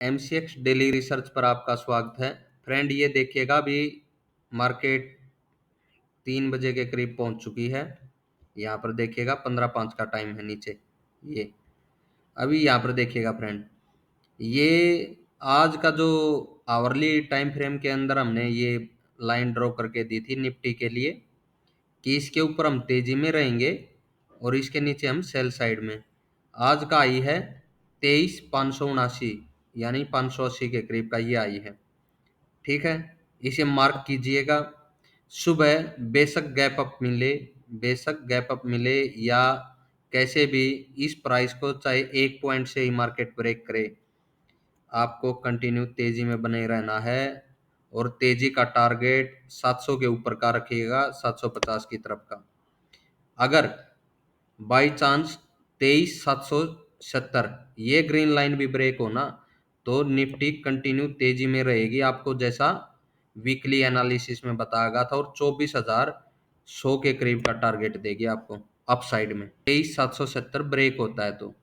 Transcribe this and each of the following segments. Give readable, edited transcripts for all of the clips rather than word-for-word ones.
MCX daily research पर आपका स्वागत है। फ्रेंड, ये देखिएगा अभी मार्केट 3 बजे के करीब पहुंच चुकी है। यहाँ पर देखिएगा 15:05 का टाइम है नीचे। ये अभी यहाँ पर देखिएगा फ्रेंड, ये आज का जो आवरली टाइम फ्रेम के अंदर हमने ये लाइन ड्रॉ करके दी थी निफ्टी के लिए कि इसके ऊपर हम तेजी में रहेंगे और इसके नीचे हम सेल साइड में। आज का आई है 23,579, यानी 580 के करीब का ये आई है। ठीक है, इसे मार्क कीजिएगा। सुबह बेशक गैप अप मिले या कैसे भी इस प्राइस को चाहे 1 पॉइंट से ही मार्केट ब्रेक करे, आपको कंटिन्यू तेजी में बने रहना है और तेजी का टारगेट 700 के ऊपर का रखिएगा, 750 की तरफ का। अगर बाई चांस 23,770 ये ग्रीन लाइन भी ब्रेक हो ना, तो निफ्टी कंटिन्यू तेजी में रहेगी, आपको जैसा वीकली एनालिसिस में बताया गया था, और 24,100 के करीब का टारगेट देगी आपको अपसाइड में, 23,770 ब्रेक होता है तो।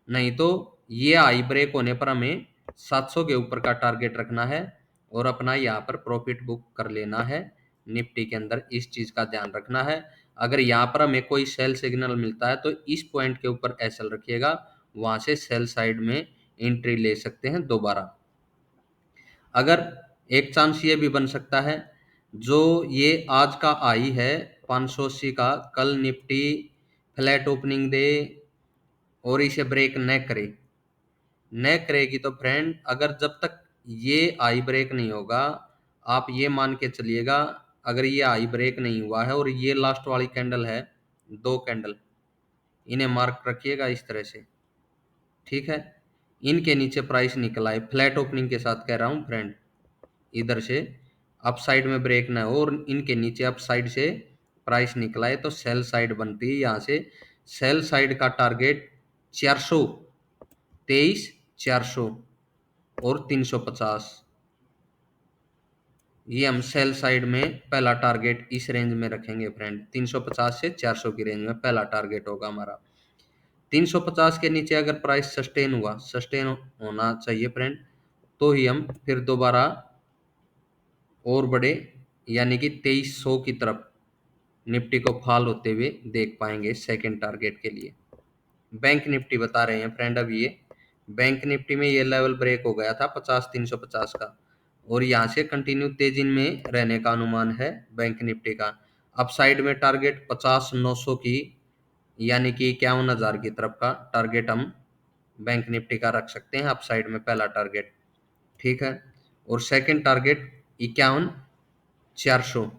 नहीं तो ये आई ब्रेक होने पर हमें 700 के ऊपर का टारगेट रखना है और अपना यहाँ पर प्रॉफिट बुक कर लेना है। निफ्टी के अंदर इस चीज का ध्यान रखना है। अगर यहाँ पर हमें कोई सेल सिग्नल मिलता है तो इस पॉइंट के ऊपर एसएल रखिएगा, वहां से सेल साइड में एंट्री ले सकते हैं दोबारा। अगर एक चांस ये भी बन सकता है, जो ये आज का आई है 580 का, कल निफ्टी फ्लैट ओपनिंग दे और इसे ब्रेक न करेगी तो फ्रेंड, अगर जब तक ये आई ब्रेक नहीं होगा, आप ये मान के चलिएगा, अगर ये आई ब्रेक नहीं हुआ है और ये लास्ट वाली कैंडल है, 2 कैंडल, इन्हें मार्क रखिएगा इस तरह से। ठीक है, इनके नीचे प्राइस निकला है फ्लैट ओपनिंग के साथ, कह रहा हूं फ्रेंड, इधर से अप साइड में ब्रेक ना हो और इनके नीचे अप साइड से प्राइस निकला है तो सेल साइड बनती है। यहाँ से सेल साइड का टारगेट 400, 23,400 और 350, ये हम सेल साइड में पहला टारगेट इस रेंज में रखेंगे फ्रेंड। 350 से 400 की रेंज में पहला टारगेट होगा हमारा। 350 के नीचे अगर प्राइस सस्टेन होना चाहिए फ्रेंड, तो ही हम फिर दोबारा और बढ़े, यानी कि 2300 की तरफ निफ्टी को फॉल होते हुए देख पाएंगे सेकंड टारगेट के लिए। बैंक निफ्टी बता रहे हैं फ्रेंड, अभी ये बैंक निफ्टी में ये लेवल ब्रेक हो गया था 50,350 का, और यहाँ से कंटिन्यू तेजी में रहने का अनुमान है बैंक निफ्टी का। अपसाइड में टारगेट 50,900 की, यानी कि 51,000 की तरफ का टारगेट हम बैंक निफ्टी का रख सकते हैं अपसाइड में, पहला टारगेट। ठीक है, और सेकंड टारगेट 51,400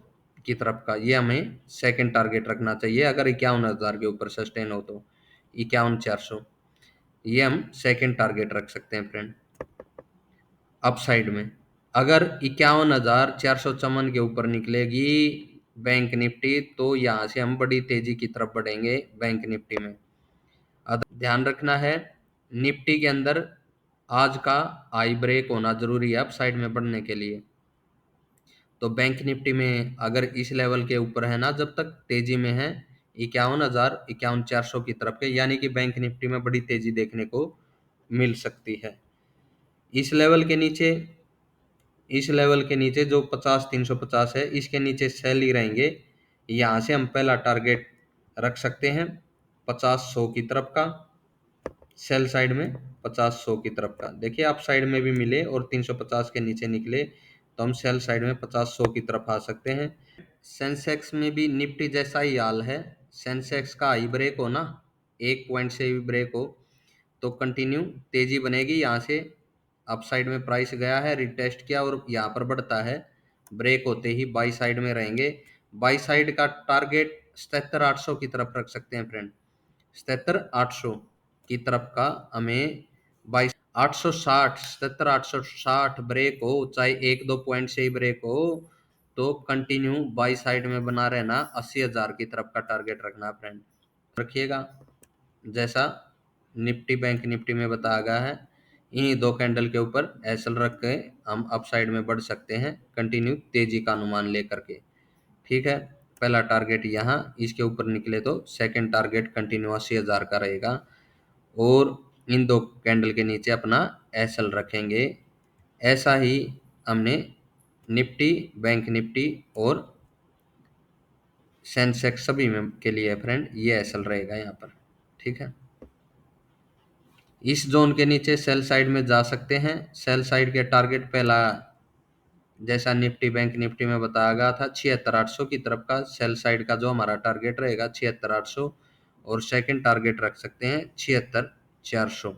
की तरफ का, ये हमें सेकंड टारगेट रखना चाहिए। अगर 51,000 के ऊपर सस्टेन हो तो 51,400, ये हम सेकंड टारगेट रख सकते हैं फ्रेंड अपसाइड में। अगर 51,454 के ऊपर निकलेगी बैंक निफ्टी, तो यहाँ से हम बड़ी तेजी की तरफ बढ़ेंगे बैंक निफ्टी में। ध्यान रखना है, निफ्टी के अंदर आज का आई ब्रेक होना जरूरी है अपसाइड में बढ़ने के लिए। तो बैंक निफ्टी में अगर इस लेवल के ऊपर है ना, जब तक तेजी में है 51,000, 51,400 की तरफ के, यानी कि बैंक निफ्टी में बड़ी तेजी देखने को मिल सकती है। इस लेवल के नीचे जो 50,350 है, इसके नीचे सेल ही रहेंगे। यहाँ से हम पहला टारगेट रख सकते हैं 50,100 की तरफ का, सेल साइड में 50,100 की तरफ का। देखिए अप साइड में भी मिले और 350 के नीचे निकले तो हम सेल साइड में 50,100 की तरफ आ सकते हैं। सेंसेक्स में भी निफ्टी जैसा ही हाल है। सेंसेक्स का हाई ब्रेक हो ना, 1 पॉइंट से भी ब्रेक हो तो कंटिन्यू तेजी बनेगी। यहाँ से अप साइड में प्राइस गया है, रिटेस्ट किया और यहाँ पर बढ़ता है, ब्रेक होते ही बाई साइड में रहेंगे। बाई साइड का टारगेट 77,800 की तरफ रख सकते हैं फ्रेंड, 77,800 की तरफ का हमें। 22,860, 77,860 ब्रेक हो, चाहे 1-2 पॉइंट से ही ब्रेक हो, तो कंटिन्यू बाई साइड में बना रहना, 80,000 की तरफ का टारगेट रखना फ्रेंड, रखिएगा जैसा निफ्टी बैंक निफ्टी में बताया गया है। इन्हीं 2 कैंडल के ऊपर एसएल रख के हम अप साइड में बढ़ सकते हैं कंटिन्यू तेजी का अनुमान लेकर के। ठीक है, पहला टारगेट यहाँ इसके ऊपर निकले तो सेकंड टारगेट कंटिन्यू 80,000 का रहेगा। और इन दो कैंडल के नीचे अपना एसएल रखेंगे। ऐसा ही हमने निफ्टी, बैंक निफ्टी और सेंसेक्स सभी में के लिए फ्रेंड ये एसएल रहेगा यहाँ पर। ठीक है, इस जोन के नीचे सेल साइड में जा सकते हैं। सेल साइड के टारगेट पहला, जैसा निफ्टी बैंक निफ्टी में बताया गया था, 76,800 की तरफ का सेल साइड का जो हमारा टारगेट रहेगा 76,800, और सेकंड टारगेट रख सकते हैं 76,400।